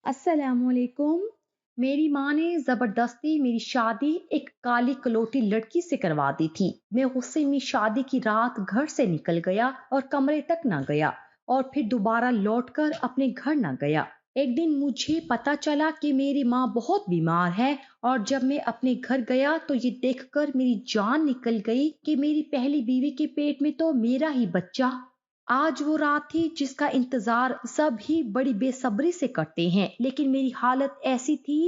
अस्सलाम वालेकुम। मेरी माँ ने जबरदस्ती मेरी शादी एक काली कलोटी लड़की से करवा दी थी। मैं गुस्से में शादी की रात घर से निकल गया और कमरे तक ना गया और फिर दोबारा लौटकर अपने घर ना गया। एक दिन मुझे पता चला कि मेरी माँ बहुत बीमार है और जब मैं अपने घर गया तो ये देखकर मेरी जान निकल गई कि मेरी पहली बीवी के पेट में तो मेरा ही बच्चा। आज वो रात थी जिसका इंतजार सभी बड़ी बेसब्री से करते हैं, लेकिन मेरी हालत ऐसी थी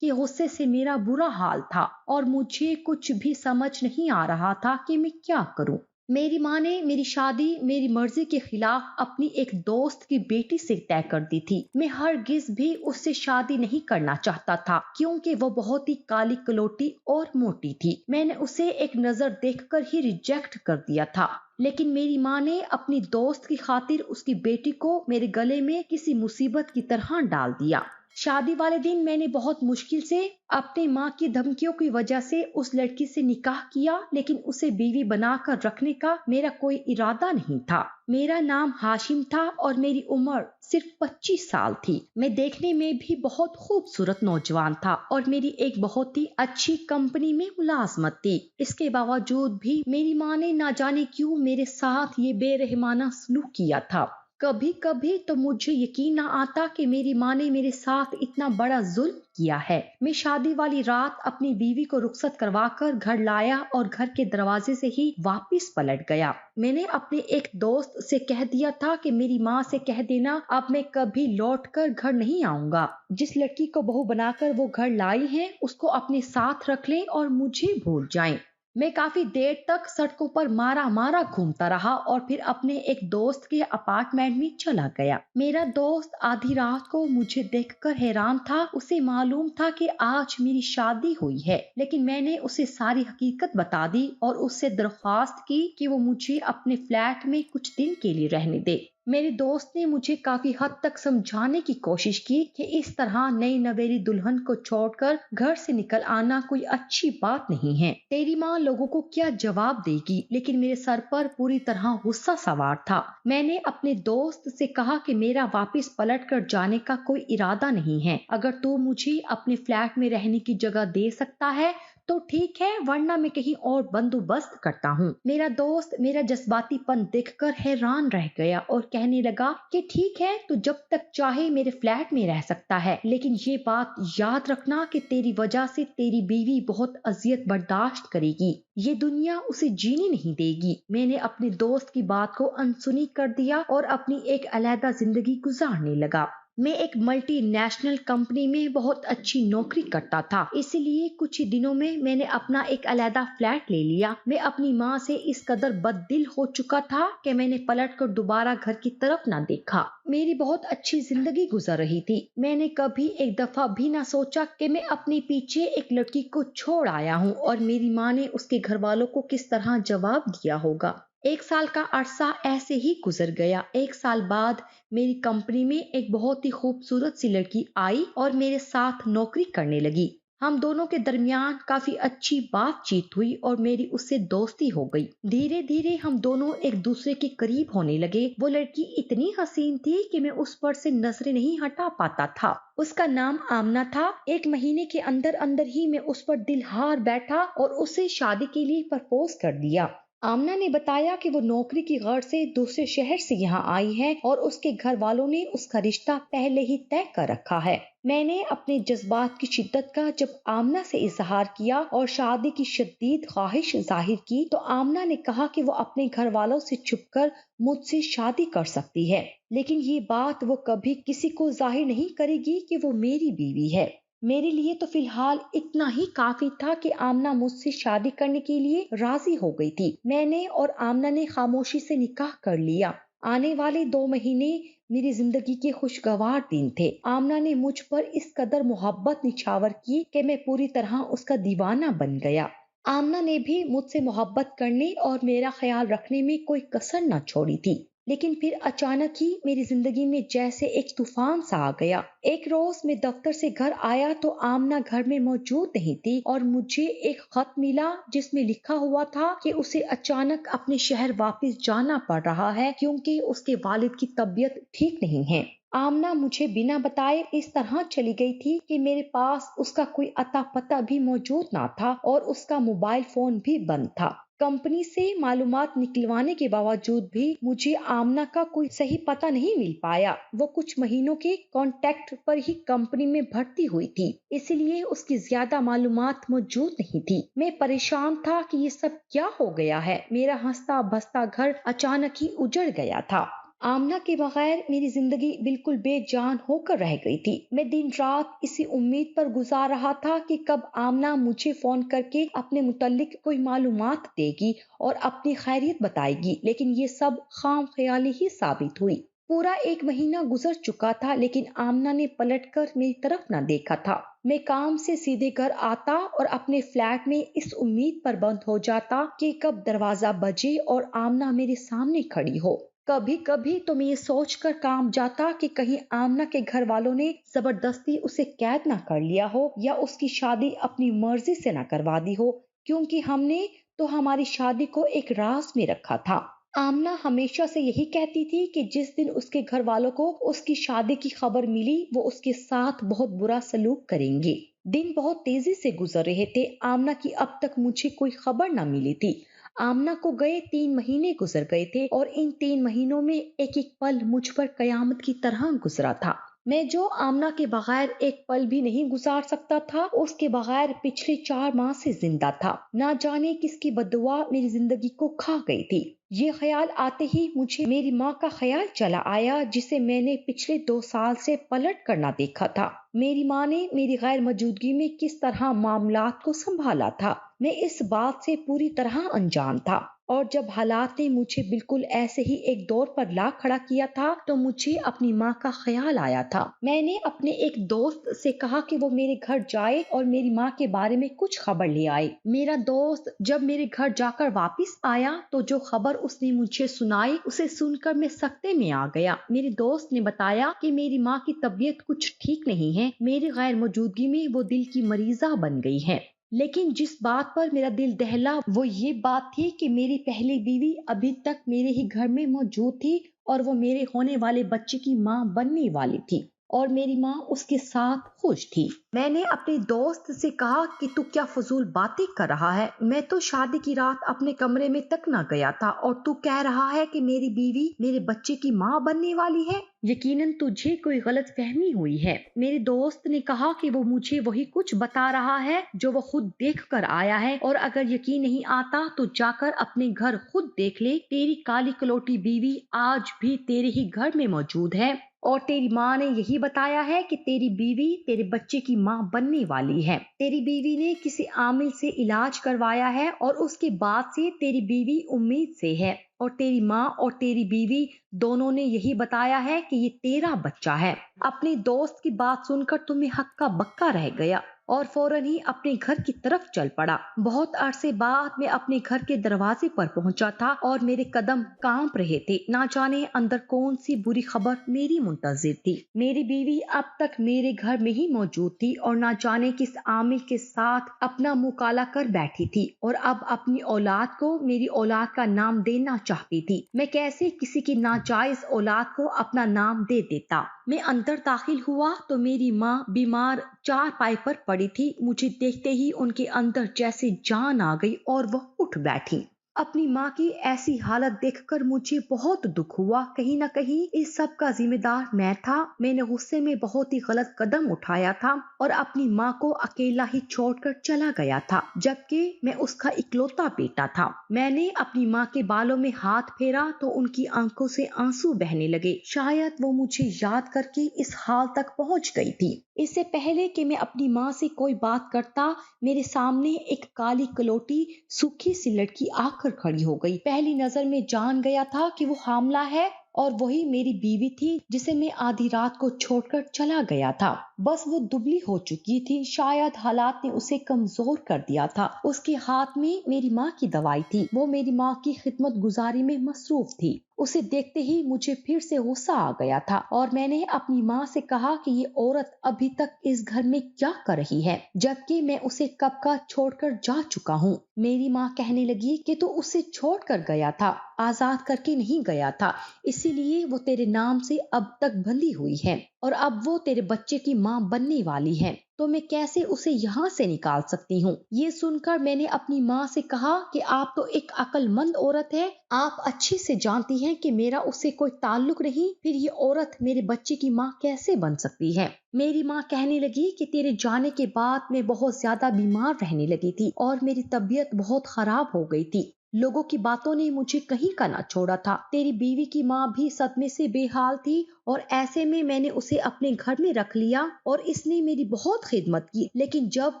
कि गुस्से से मेरा बुरा हाल था और मुझे कुछ भी समझ नहीं आ रहा था कि मैं क्या करूं। मेरी माँ ने मेरी शादी मेरी मर्जी के खिलाफ अपनी एक दोस्त की बेटी से तय कर दी थी। मैं हरगिज भी उससे शादी नहीं करना चाहता था क्योंकि वो बहुत ही काली कलोटी और मोटी थी। मैंने उसे एक नजर देखकर ही रिजेक्ट कर दिया था, लेकिन मेरी माँ ने अपनी दोस्त की खातिर उसकी बेटी को मेरे गले में किसी मुसीबत की तरह डाल दिया। शादी वाले दिन मैंने बहुत मुश्किल से अपनी माँ की धमकियों की वजह से उस लड़की से निकाह किया, लेकिन उसे बीवी बनाकर रखने का मेरा कोई इरादा नहीं था। मेरा नाम हाशिम था और मेरी उम्र सिर्फ 25 साल थी। मैं देखने में भी बहुत खूबसूरत नौजवान था और मेरी एक बहुत ही अच्छी कंपनी में मुलाजमत थी। इसके बावजूद भी मेरी माँ ने ना जाने क्यों मेरे साथ ये बेरहमाना सलूक किया था। कभी कभी तो मुझे यकीन ना आता कि मेरी माँ ने मेरे साथ इतना बड़ा जुल्म किया है। मैं शादी वाली रात अपनी बीवी को रुखसत करवाकर घर लाया और घर के दरवाजे से ही वापस पलट गया। मैंने अपने एक दोस्त से कह दिया था कि मेरी माँ से कह देना अब मैं कभी लौट कर घर नहीं आऊंगा। जिस लड़की को बहू बनाकर वो घर लाई है उसको अपने साथ रख लें और मुझे भूल जाएं। मैं काफी देर तक सड़कों पर मारा मारा घूमता रहा और फिर अपने एक दोस्त के अपार्टमेंट में चला गया। मेरा दोस्त आधी रात को मुझे देखकर हैरान था। उसे मालूम था कि आज मेरी शादी हुई है, लेकिन मैंने उसे सारी हकीकत बता दी और उससे दरख्वास्त की कि वो मुझे अपने फ्लैट में कुछ दिन के लिए रहने दे। मेरे दोस्त ने मुझे काफी हद तक समझाने की कोशिश की कि इस तरह नई नवेली दुल्हन को छोड़कर घर से निकल आना कोई अच्छी बात नहीं है। तेरी माँ लोगों को क्या जवाब देगी, लेकिन मेरे सर पर पूरी तरह गुस्सा सवार था। मैंने अपने दोस्त से कहा कि मेरा वापस पलट कर जाने का कोई इरादा नहीं है। अगर तू मुझे अपने फ्लैट में रहने की जगह दे सकता है तो ठीक है, वरना मैं कहीं और बंदोबस्त करता हूँ। मेरा दोस्त मेरा जज्बातीपन देखकर हैरान रह गया और कहने लगा कि ठीक है, तू जब तक चाहे मेरे फ्लैट में रह सकता है, लेकिन ये बात याद रखना कि तेरी वजह से तेरी बीवी बहुत अजियत बर्दाश्त करेगी। ये दुनिया उसे जीने नहीं देगी। मैंने अपने दोस्त की बात को अनसुनी कर दिया और अपनी एक अलग जिंदगी गुजारने लगा। मैं एक मल्टीनेशनल कंपनी में बहुत अच्छी नौकरी करता था, इसलिए कुछ ही दिनों में मैंने अपना एक अलग फ्लैट ले लिया। मैं अपनी माँ से इस कदर बददिल हो चुका था कि मैंने पलटकर दोबारा घर की तरफ ना देखा। मेरी बहुत अच्छी जिंदगी गुजर रही थी। मैंने कभी एक दफा भी ना सोचा कि मैं अपने पीछे एक लड़की को छोड़ आया हूँ और मेरी माँ ने उसके घर वालों को किस तरह जवाब दिया होगा। 1 साल का अरसा ऐसे ही गुजर गया। 1 साल बाद मेरी कंपनी में एक बहुत ही खूबसूरत सी लड़की आई और मेरे साथ नौकरी करने लगी। हम दोनों के दरमियान काफी अच्छी बातचीत हुई और मेरी उससे दोस्ती हो गई। धीरे धीरे हम दोनों एक दूसरे के करीब होने लगे। वो लड़की इतनी हसीन थी कि मैं उस पर से नजरें नहीं हटा पाता था। उसका नाम आमना था। 1 महीने के अंदर अंदर ही मैं उस पर दिल हार बैठा और उसे शादी के लिए प्रपोज कर दिया। आमना ने बताया कि वो नौकरी की गर्ज से दूसरे शहर से यहाँ आई है और उसके घर वालों ने उसका रिश्ता पहले ही तय कर रखा है। मैंने अपने जज्बात की शिद्दत का जब आमना से इजहार किया और शादी की शदीद ख्वाहिश जाहिर की, तो आमना ने कहा कि वो अपने घर वालों से छुपकर मुझसे शादी कर सकती है, लेकिन ये बात वो कभी किसी को जाहिर नहीं करेगी कि वो मेरी बीवी है। मेरे लिए तो फिलहाल इतना ही काफी था कि आमना मुझसे शादी करने के लिए राजी हो गई थी। मैंने और आमना ने खामोशी से निकाह कर लिया। आने वाले 2 महीने मेरी जिंदगी के खुशगवार दिन थे। आमना ने मुझ पर इस कदर मोहब्बत निछावर की कि मैं पूरी तरह उसका दीवाना बन गया। आमना ने भी मुझसे मोहब्बत करने और मेरा ख्याल रखने में कोई कसर न छोड़ी थी। लेकिन फिर अचानक ही मेरी जिंदगी में जैसे एक तूफान सा आ गया। एक रोज मैं दफ्तर से घर आया तो आमना घर में मौजूद नहीं थी और मुझे एक खत मिला जिसमें लिखा हुआ था कि उसे अचानक अपने शहर वापस जाना पड़ रहा है क्योंकि उसके वालिद की तबीयत ठीक नहीं है। آمنہ مجھے بنا بتائے اس طرح چلی گئی تھی کہ میرے پاس اس کا کوئی اتا پتہ بھی موجود نہ تھا اور اس کا موبائل فون بھی بند تھا۔ کمپنی سے معلومات نکلوانے کے باوجود بھی مجھے آمنہ کا کوئی صحیح پتہ نہیں مل پایا۔ وہ کچھ مہینوں کے کانٹیکٹ پر ہی کمپنی میں بھرتی ہوئی تھی، اس لیے اس کی زیادہ معلومات موجود نہیں تھی۔ میں پریشان تھا کہ یہ سب کیا ہو گیا ہے۔ میرا ہنستا بستا گھر اچانک ہی اجڑ گیا تھا۔ آمنہ کے بغیر میری زندگی بالکل بے جان ہو کر رہ گئی تھی۔ میں دن رات اسی امید پر گزار رہا تھا کہ کب آمنہ مجھے فون کر کے اپنے متعلق کوئی معلومات دے گی اور اپنی خیریت بتائے گی، لیکن یہ سب خام خیالی ہی ثابت ہوئی۔ پورا 1 مہینہ گزر چکا تھا لیکن آمنہ نے پلٹ کر میری طرف نہ دیکھا تھا۔ میں کام سے سیدھے گھر آتا اور اپنے فلیٹ میں اس امید پر بند ہو جاتا کہ کب دروازہ بجے اور آمنہ میرے سامنے کھڑی ہو۔ کبھی کبھی تو میں یہ سوچ کر کام جاتا کہ کہیں آمنہ کے گھر والوں نے زبردستی اسے قید نہ کر لیا ہو یا اس کی شادی اپنی مرضی سے نہ کروا دی ہو، کیونکہ ہم نے تو ہماری شادی کو ایک راز میں رکھا تھا۔ آمنہ ہمیشہ سے یہی کہتی تھی کہ جس دن اس کے گھر والوں کو اس کی شادی کی خبر ملی وہ اس کے ساتھ بہت برا سلوک کریں گے۔ دن بہت تیزی سے گزر رہے تھے۔ آمنہ کی اب تک مجھے کوئی خبر نہ ملی تھی۔ آمنہ کو گئے 3 مہینے گزر گئے تھے اور ان 3 مہینوں میں ایک ایک پل مجھ پر قیامت کی طرح گزرا تھا۔ میں جو آمنہ کے بغیر ایک پل بھی نہیں گزار سکتا تھا، اس کے بغیر پچھلے 4 ماہ سے زندہ تھا۔ نہ جانے کس کی بددعا میری زندگی کو کھا گئی تھی۔ یہ خیال آتے ہی مجھے میری ماں کا خیال چلا آیا، جسے میں نے پچھلے 2 سال سے پلٹ کر نہ دیکھا تھا۔ میری ماں نے میری غیر موجودگی میں کس طرح معاملات کو سنبھالا تھا، میں اس بات سے پوری طرح انجان تھا۔ اور جب حالات نے مجھے بالکل ایسے ہی ایک دور پر لا کھڑا کیا تھا تو مجھے اپنی ماں کا خیال آیا تھا۔ میں نے اپنے ایک دوست سے کہا کہ وہ میرے گھر جائے اور میری ماں کے بارے میں کچھ خبر لے آئے۔ میرا دوست جب میرے گھر جا کر واپس آیا تو جو خبر اس نے مجھے سنائی اسے سن کر میں سکتے میں آ گیا۔ میرے دوست نے بتایا کہ میری ماں کی طبیعت کچھ ٹھیک نہیں ہے، میری غیر موجودگی میں وہ دل کی مریضہ بن گئی ہے۔ لیکن جس بات پر میرا دل دہلا وہ یہ بات تھی کہ میری پہلی بیوی ابھی تک میرے ہی گھر میں موجود تھی اور وہ میرے ہونے والے بچے کی ماں بننے والی تھی اور میری ماں اس کے ساتھ خوش تھی۔ میں نے اپنے دوست سے کہا کہ تو کیا فضول باتیں کر رہا ہے؟ میں تو شادی کی رات اپنے کمرے میں تک نہ گیا تھا اور تو کہہ رہا ہے کہ میری بیوی میرے بچے کی ماں بننے والی ہے۔ یقیناً تجھے کوئی غلط فہمی ہوئی ہے۔ میرے دوست نے کہا کہ وہ مجھے وہی کچھ بتا رہا ہے جو وہ خود دیکھ کر آیا ہے، اور اگر یقین نہیں آتا تو جا کر اپنے گھر خود دیکھ لے۔ تیری کالی کلوٹی بیوی آج بھی تیرے ہی گھر میں موجود ہے اور تیری ماں نے یہی بتایا ہے کہ تیری بیوی تیرے بچے کی ماں بننے والی ہے۔ تیری بیوی نے کسی عامل سے علاج کروایا ہے اور اس کے بعد سے تیری بیوی امید سے ہے، اور تیری ماں اور تیری بیوی دونوں نے یہی بتایا ہے کہ یہ تیرا بچہ ہے۔ اپنے دوست کی بات سن کر تو میں ہکا بکا رہ گیا اور فوراً ہی اپنے گھر کی طرف چل پڑا۔ بہت عرصے بعد میں اپنے گھر کے دروازے پر پہنچا تھا اور میرے قدم کانپ رہے تھے۔ نہ جانے اندر کون سی بری خبر میری منتظر تھی۔ میری بیوی اب تک میرے گھر میں ہی موجود تھی اور نہ جانے کس عامل کے ساتھ اپنا منہ کالا کر بیٹھی تھی، اور اب اپنی اولاد کو میری اولاد کا نام دینا چاہتی تھی۔ میں کیسے کسی کی ناجائز اولاد کو اپنا نام دے دیتا؟ میں اندر داخل ہوا تو میری ماں بیمار چارپائی پر پڑی تھی۔ مجھے دیکھتے ہی ان کے اندر جیسے جان آ گئی اور وہ اٹھ بیٹھی۔ اپنی ماں کی ایسی حالت دیکھ کر مجھے بہت دکھ ہوا۔ کہیں نہ کہیں اس سب کا ذمہ دار میں تھا۔ میں نے غصے میں بہت ہی غلط قدم اٹھایا تھا اور اپنی ماں کو اکیلا ہی چھوڑ کر چلا گیا تھا، جبکہ میں اس کا اکلوتا بیٹا تھا۔ میں نے اپنی ماں کے بالوں میں ہاتھ پھیرا تو ان کی آنکھوں سے آنسو بہنے لگے۔ شاید وہ مجھے یاد کر کے اس حال تک پہنچ گئی تھی۔ اس سے پہلے کہ میں اپنی ماں سے کوئی بات کرتا، میرے سامنے ایک کالی کلوٹی سوکھی سی لڑکی آ کر کھڑی ہو گئی۔ پہلی نظر میں جان گیا تھا کہ وہ حاملہ ہے اور وہی میری بیوی تھی جسے میں آدھی رات کو چھوڑ کر چلا گیا تھا۔ بس وہ دبلی ہو چکی تھی، شاید حالات نے اسے کمزور کر دیا تھا۔ اس کے ہاتھ میں میری ماں کی دوائی تھی، وہ میری ماں کی خدمت گزاری میں مصروف تھی उसे देखते ही मुझे फिर से गुस्सा आ गया था और मैंने अपनी माँ से कहा कि ये औरत अभी तक इस घर में क्या कर रही है, जबकि मैं उसे कब का छोड़कर जा चुका हूँ। मेरी माँ कहने लगी कि तू उसे छोड़कर गया था, आजाद करके नहीं गया था, इसीलिए वो तेरे नाम से अब तक बंधी हुई है और अब वो तेरे बच्चे की माँ बनने वाली है, तो मैं कैसे उसे यहाँ से निकाल सकती हूँ। ये सुनकर मैंने अपनी माँ से कहा कि आप तो एक अक्लमंद औरत है, आप अच्छी से जानती हैं कि मेरा उससे कोई ताल्लुक नहीं, फिर ये औरत मेरे बच्चे की माँ कैसे बन सकती है। मेरी माँ कहने लगी कि तेरे जाने के बाद मैं बहुत ज्यादा बीमार रहने लगी थी और मेरी तबीयत बहुत खराब हो गई थी। लोगों की बातों ने मुझे कहीं का ना छोड़ा था। तेरी बीवी की माँ भी सदमे से बेहाल थी और ऐसे में मैंने उसे अपने घर में रख लिया और इसने मेरी बहुत खिदमत की, लेकिन जब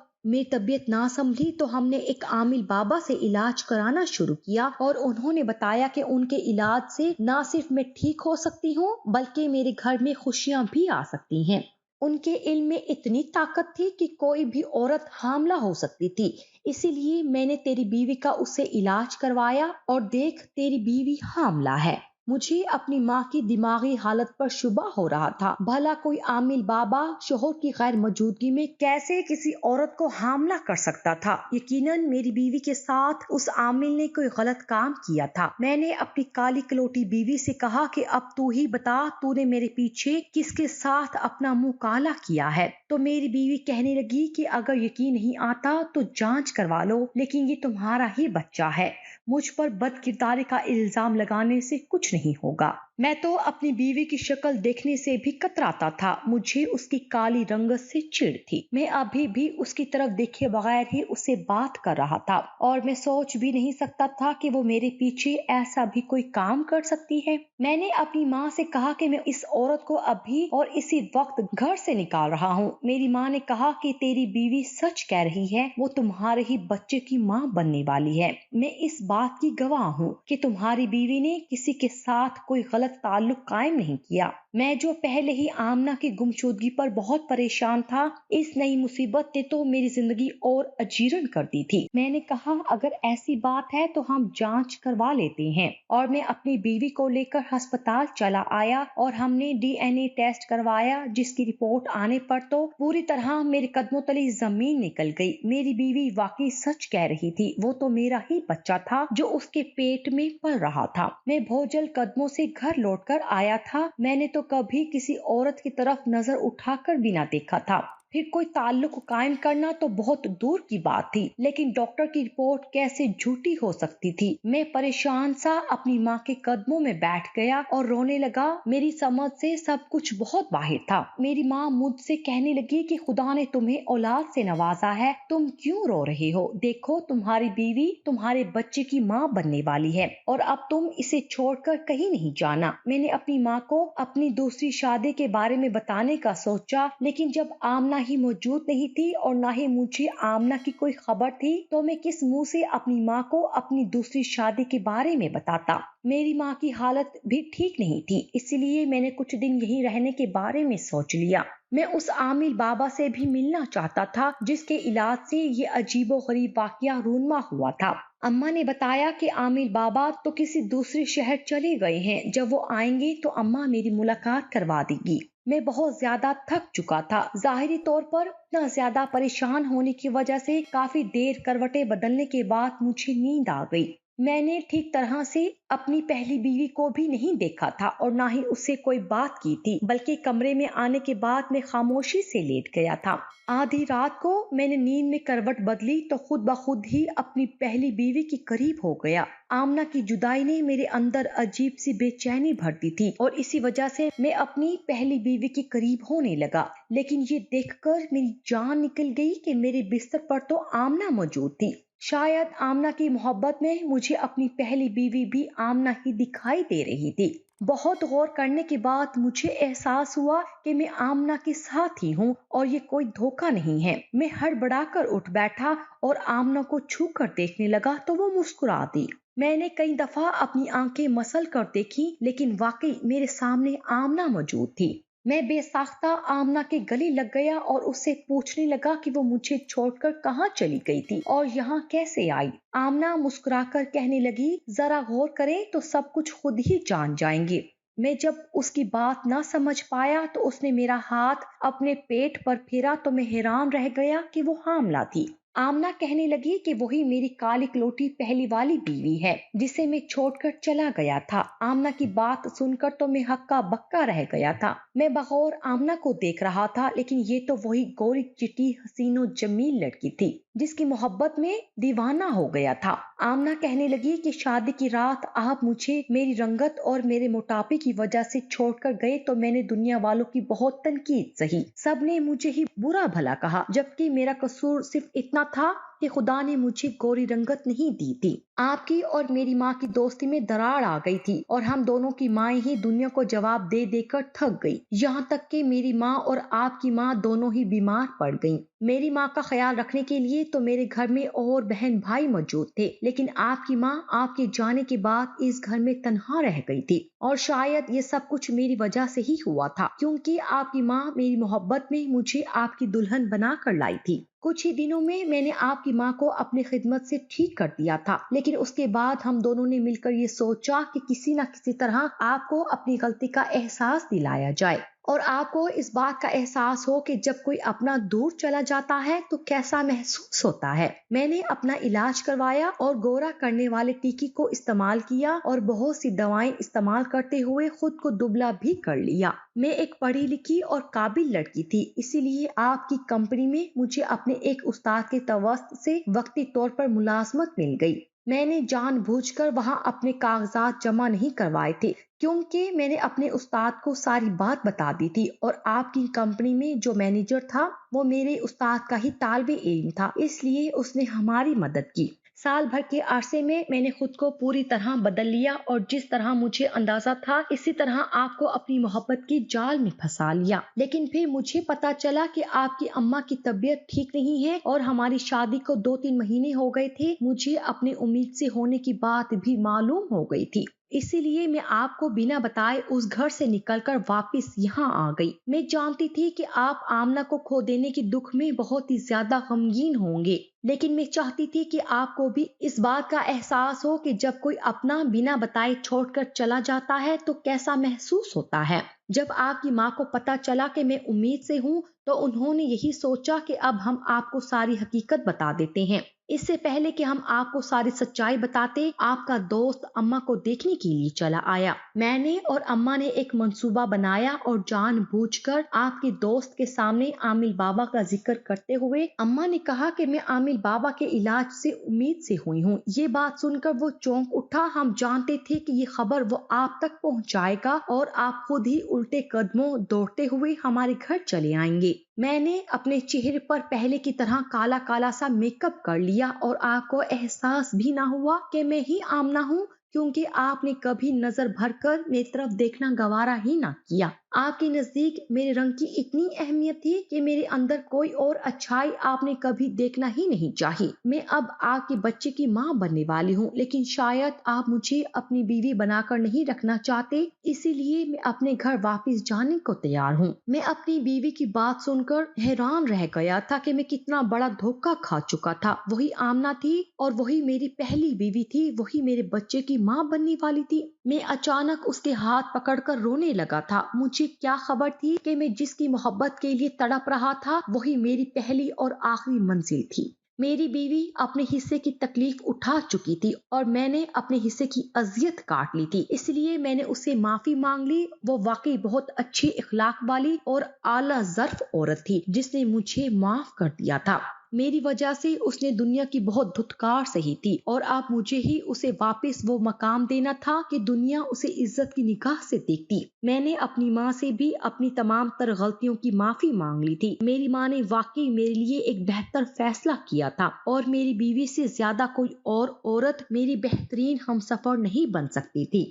मेरी तबीयत ना संभली तो हमने एक आमिल बाबा से इलाज कराना शुरू किया और उन्होंने बताया कि उनके इलाज से ना सिर्फ मैं ठीक हो सकती हूँ बल्कि मेरे घर में खुशियाँ भी आ सकती हैं। उनके इल्म में इतनी ताकत थी कि कोई भी औरत हामला हो सकती थी, इसीलिए मैंने तेरी बीवी का उससे इलाज करवाया और देख तेरी बीवी हामला है। मुझे अपनी माँ की दिमागी हालत पर शुबा हो रहा था। भला कोई आमिल बाबा शोहर की गैर मौजूदगी में कैसे किसी औरत को हामला कर सकता था। यकीनन मेरी बीवी के साथ उस आमिल ने कोई गलत काम किया था। मैंने अपनी काली कलोटी बीवी से कहा कि अब तू ही बता, तूने मेरे पीछे किसके साथ अपना मुंह काला किया है। तो मेरी बीवी कहने लगी कि अगर यकीन नहीं आता तो जांच करवा लो, लेकिन ये तुम्हारा ही बच्चा है, मुझ पर बदकिरदारी का इल्जाम लगाने से कुछ नहीं होगा। मैं तो अपनी बीवी की शक्ल देखने से भी कतराता था। मुझे उसकी काली रंगत से चिढ़ थी। मैं अभी भी उसकी तरफ देखे बगैर ही उससे बात कर रहा था और मैं सोच भी नहीं सकता था कि वो मेरे पीछे ऐसा भी कोई काम कर सकती है। मैंने अपनी माँ से कहा कि मैं इस औरत को अभी और इसी वक्त घर से निकाल रहा हूँ। मेरी माँ ने कहा कि तेरी बीवी सच कह रही है, वो तुम्हारे ही बच्चे की माँ बनने वाली है। मैं इस बात की गवाह हूँ कि तुम्हारी बीवी ने किसी के साथ कोई गलत ताल्लुक कायम नहीं किया। मैं जो पहले ही आमना की गुमशुदगी पर बहुत परेशान था, इस नई मुसीबत ने तो मेरी जिंदगी और अजीरन कर दी थी। मैंने कहा अगर ऐसी बात है तो हम जांच करवा लेते हैं और मैं अपनी बीवी को लेकर अस्पताल चला आया और हमने DNA टेस्ट करवाया, जिसकी रिपोर्ट आने पर तो पूरी तरह मेरे कदमों तले जमीन निकल गई। मेरी बीवी वाकई सच कह रही थी, वो तो मेरा ही बच्चा था जो उसके पेट में पल रहा था। मैं भोजल कदमों से घर लौटकर आया था। मैंने तो कभी किसी औरत की तरफ नजर उठाकर भी ना देखा था, फिर कोई ताल्लुक कायम करना तो बहुत दूर की बात थी। लेकिन डॉक्टर की रिपोर्ट कैसे झूठी हो सकती थी। मैं परेशान सा अपनी माँ के कदमों में बैठ गया और रोने लगा। मेरी समझ से सब कुछ बहुत बाहर था। मेरी माँ मुझसे कहने लगी कि खुदा ने तुम्हें औलाद से नवाजा है, तुम क्यों रो रहे हो। देखो तुम्हारी बीवी तुम्हारे बच्चे की माँ बनने वाली है और अब तुम इसे छोड़कर कहीं नहीं जाना। मैंने अपनी माँ को अपनी दूसरी शादी के बारे में बताने का सोचा, लेकिन जब आमना ही मौजूद नहीं थी और ना ही मुझे आमना की कोई खबर थी, तो मैं किस मुंह से अपनी माँ को अपनी दूसरी शादी के बारे में बताता। मेरी माँ की हालत भी ठीक नहीं थी, इसलिए मैंने कुछ दिन यहीं रहने के बारे में सोच लिया। मैं उस आमिल बाबा से भी मिलना चाहता था जिसके इलाज से ये अजीबोगरीब वाकया रूनमा हुआ था। अम्मा ने बताया कि आमिल बाबा तो किसी दूसरे शहर चले गए हैं, जब वो आएंगे तो अम्मा मेरी मुलाकात करवा देगी। मैं बहुत ज्यादा थक चुका था। जाहिरी तौर पर इतना ज्यादा परेशान होने की वजह से काफी देर करवटें बदलने के बाद मुझे नींद आ गई। मैंने ठीक तरह से अपनी पहली बीवी को भी नहीं देखा था और ना ही उससे कोई बात की थी, बल्कि कमरे में आने के बाद मैं खामोशी से लेट गया था। आधी रात को मैंने नींद में करवट बदली तो खुद ब खुद ही अपनी पहली बीवी के करीब हो गया। आमना की जुदाई ने मेरे अंदर अजीब सी बेचैनी भर दी थी और इसी वजह से मैं अपनी पहली बीवी के करीब होने लगा। लेकिन ये देखकर मेरी जान निकल गई कि मेरे बिस्तर पर तो आमना मौजूद थी। शायद आमना की मोहब्बत में मुझे अपनी पहली बीवी भी आमना ही दिखाई दे रही थी। बहुत गौर करने के बाद मुझे एहसास हुआ कि मैं आमना के साथ ही हूँ और ये कोई धोखा नहीं है। मैं हड़बड़ाकर उठ बैठा और आमना को छू कर देखने लगा तो वो मुस्कुरा दी। मैंने कई दफा अपनी आंखें मसल कर देखी, लेकिन वाकई मेरे सामने आमना मौजूद थी। میں بے ساختہ آمنہ کے گلے لگ گیا اور اس سے پوچھنے لگا کہ وہ مجھے چھوڑ کر کہاں چلی گئی تھی اور یہاں کیسے آئی۔ آمنہ مسکرا کر کہنے لگی، ذرا غور کریں تو سب کچھ خود ہی جان جائیں گے۔ میں جب اس کی بات نہ سمجھ پایا تو اس نے میرا ہاتھ اپنے پیٹ پر پھیرا تو میں حیران رہ گیا کہ وہ حاملہ تھی۔ آمنہ کہنے لگی کہ وہی میری کالی کلوٹی پہلی والی بیوی ہے جسے میں چھوڑ کر چلا گیا تھا۔ آمنہ کی بات سن کر تو میں ہکا بکا رہ گیا تھا۔ میں بغور آمنہ کو دیکھ رہا تھا، لیکن یہ تو وہی گوری چٹی حسین و جمیل لڑکی تھی جس کی محبت میں دیوانہ ہو گیا تھا۔ آمنہ کہنے لگی کہ شادی کی رات آپ مجھے میری رنگت اور میرے موٹاپے کی وجہ سے چھوڑ کر گئے تو میں نے دنیا والوں کی بہت تنقید سہی۔ سب نے مجھے ہی برا بھلا کہا، جبکہ میرا قصور صرف اتنا تھا کہ خدا نے مجھے گوری رنگت نہیں دی تھی۔ آپ کی اور میری ماں کی دوستی میں دراڑ آ گئی تھی اور ہم دونوں کی مائیں ہی دنیا کو جواب دے دے کر تھک گئی، یہاں تک کہ میری ماں اور آپ کی ماں دونوں ہی بیمار پڑ گئیں۔ میری ماں کا خیال رکھنے کے لیے تو میرے گھر میں اور بہن بھائی موجود تھے، لیکن آپ کی ماں آپ کے جانے کے بعد اس گھر میں تنہا رہ گئی تھی، اور شاید یہ سب کچھ میری وجہ سے ہی ہوا تھا، کیونکہ آپ کی ماں میری محبت میں مجھے آپ کی دلہن بنا کر لائی تھی۔ کچھ ہی دنوں میں نے آپ کی ماں کو اپنی خدمت سے ٹھیک کر دیا تھا، لیکن اس کے بعد ہم دونوں نے مل کر یہ سوچا کہ کسی نہ کسی طرح آپ کو اپنی غلطی کا احساس دلایا جائے اور آپ کو اس بات کا احساس ہو کہ جب کوئی اپنا دور چلا جاتا ہے تو کیسا محسوس ہوتا ہے۔ میں نے اپنا علاج کروایا اور گورا کرنے والے ٹیکے کو استعمال کیا اور بہت سی دوائیں استعمال کرتے ہوئے خود کو دبلا بھی کر لیا۔ میں ایک پڑھی لکھی اور قابل لڑکی تھی، اسی لیے آپ کی کمپنی میں مجھے اپنے ایک استاد کے توسط سے وقتی طور پر ملازمت مل گئی۔ میں نے جان بوجھ کر وہاں اپنے کاغذات جمع نہیں کروائے تھے، کیونکہ میں نے اپنے استاد کو ساری بات بتا دی تھی، اور آپ کی کمپنی میں جو مینیجر تھا وہ میرے استاد کا ہی طالب علم تھا، اس لیے اس نے ہماری مدد کی۔ سال بھر کے عرصے میں نے خود کو پوری طرح بدل لیا اور جس طرح مجھے اندازہ تھا اسی طرح آپ کو اپنی محبت کی جال میں پھنسا لیا۔ لیکن پھر مجھے پتا چلا کہ آپ کی اماں کی طبیعت ٹھیک نہیں ہے اور ہماری شادی کو 2-3 مہینے ہو گئے تھے۔ مجھے اپنے امید سے ہونے کی بات بھی معلوم ہو گئی تھی، اسی لیے میں آپ کو بنا بتائے اس گھر سے نکل کر واپس یہاں آ گئی۔ میں جانتی تھی کہ آپ آمنہ کو کھو دینے کے دکھ میں بہت ہی زیادہ غمگین ہوں گے، لیکن میں چاہتی تھی کہ آپ کو بھی اس بات کا احساس ہو کہ جب کوئی اپنا بنا بتائے چھوڑ کر چلا جاتا ہے تو کیسا محسوس ہوتا ہے۔ جب آپ کی ماں کو پتا چلا کہ میں امید سے ہوں تو انہوں نے یہی سوچا کہ اب ہم آپ کو ساری حقیقت بتا دیتے ہیں۔ اس سے پہلے کہ ہم آپ کو ساری سچائی بتاتے، آپ کا دوست اماں کو دیکھنے کے لیے چلا آیا۔ میں نے اور اماں نے ایک منصوبہ بنایا اور جان بوجھ کر آپ کے دوست کے سامنے عامل بابا کا ذکر کرتے ہوئے اماں نے کہا کہ میں عامل بابا کے علاج سے امید سے ہوئی ہوں۔ یہ بات سن کر وہ چونک اٹھا۔ ہم جانتے تھے کہ یہ خبر وہ آپ تک پہنچائے گا اور آپ خود ہی الٹے قدموں دوڑتے ہوئے ہمارے گھر چلے آئیں گے۔ میں نے اپنے چہرے پر پہلے کی طرح کالا کالا سا میک اپ کر لیا اور آپ کو احساس بھی نہ ہوا کہ میں ہی آمنہ ہوں، کیونکہ آپ نے کبھی نظر بھر کر میری طرف دیکھنا گوارا ہی نہ کیا۔ آپ کے نزدیک میرے رنگ کی اتنی اہمیت تھی کہ میرے اندر کوئی اور اچھائی آپ نے کبھی دیکھنا ہی نہیں چاہی۔ میں اب آپ کے بچے کی ماں بننے والی ہوں، لیکن شاید آپ مجھے اپنی بیوی بنا کر نہیں رکھنا چاہتے، اسی لیے میں اپنے گھر واپس جانے کو تیار ہوں۔ میں اپنی بیوی کی بات سن کر حیران رہ گیا تھا کہ میں کتنا بڑا دھوکہ کھا چکا تھا۔ وہی آمنہ تھی اور وہی میری پہلی بیوی تھی، وہی میرے بچے کی ماں بننے والی تھی۔ میں اچانک اس کے ہاتھ پکڑ کر رونے لگا تھا۔ مجھے کیا خبر تھی کہ میں جس کی محبت کے لیے تڑپ رہا تھا وہی میری پہلی اور آخری منزل تھی۔ میری بیوی اپنے حصے کی تکلیف اٹھا چکی تھی اور میں نے اپنے حصے کی اذیت کاٹ لی تھی، اس لیے میں نے اس سے معافی مانگ لی۔ وہ واقعی بہت اچھی اخلاق والی اور اعلیٰ ظرف عورت تھی جس نے مجھے معاف کر دیا تھا۔ میری وجہ سے اس نے دنیا کی بہت دھتکار سہی تھی اور اب مجھے ہی اسے واپس وہ مقام دینا تھا کہ دنیا اسے عزت کی نگاہ سے دیکھتی۔ میں نے اپنی ماں سے بھی اپنی تمام تر غلطیوں کی معافی مانگ لی تھی۔ میری ماں نے واقعی میرے لیے ایک بہتر فیصلہ کیا تھا اور میری بیوی سے زیادہ کوئی اور عورت میری بہترین ہمسفر نہیں بن سکتی تھی۔